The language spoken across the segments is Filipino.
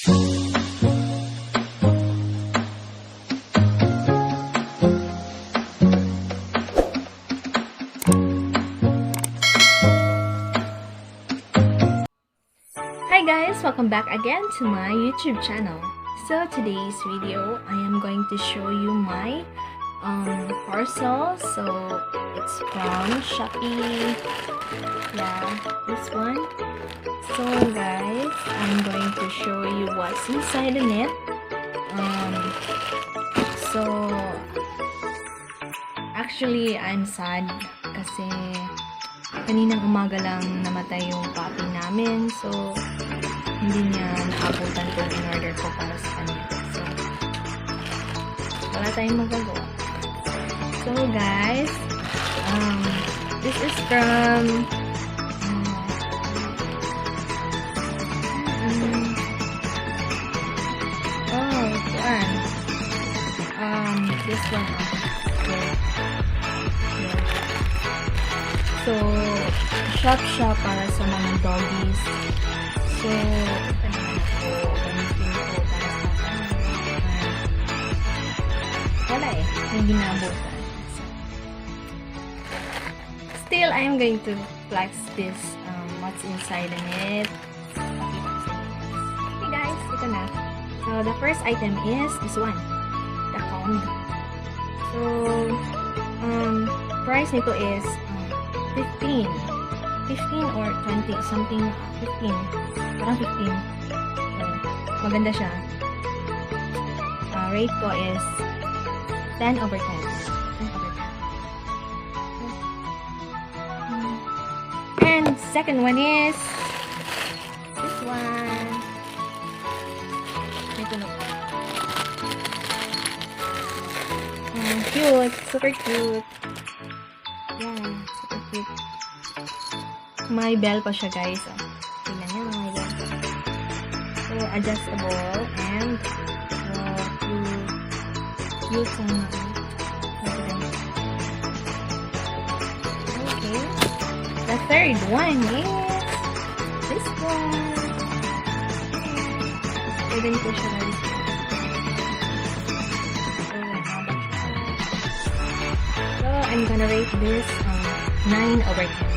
Hi guys! Welcome back again to my YouTube channel. So today's video, I am going to show you my parcel. So it's from Shopee. Yeah, this one. So guys, I'm going to show you what's inside in it. So actually, I'm sad kasi kaninang umaga lang namatay yung puppy namin. So hindi niya naabutan kung in-order ko para sa kanya. So, wala tayong magagawa. So, guys, this is from this one. So, shop para sa mga doggies. So, wala eh, may ginabutan. Still, I am going to flex this, what's inside in it. Okay guys, ito na. So, the first item is this one, the comb. So, price nito is 15 or 20, something, 15. Parang 15. So, maganda siya. Rate ko is 10 over 10. 10 over 10. And second one is this one. Ito na. Cute. Super cute. Yeah, super cute. May bell pa siya guys. Tingnan niyo, may bell. So, adjustable and cute sa mga okay. The third one is this one. Pwede ko siya guys. So, I'm gonna rate this 9 over 10.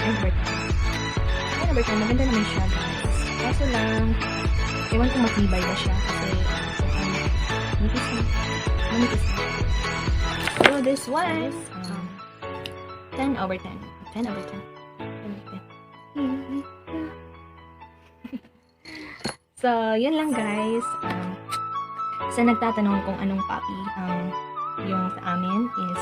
9 over 10. 9 over 10. Maganda naman siya guys. Kaso lang, ewan kung matibay na siya kasi nipis na. So this one is 10 over 10. 10 over 10. 10 over 10. So, yun lang guys. Sa nagtatanong kung anong puppy yung sa amin is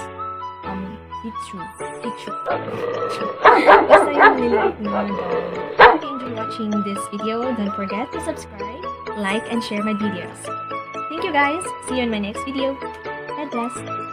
basta yung nililike mo. If you enjoy watching this video, don't forget to subscribe, like, and share my videos. Thank you guys. See you in my next video. God bless.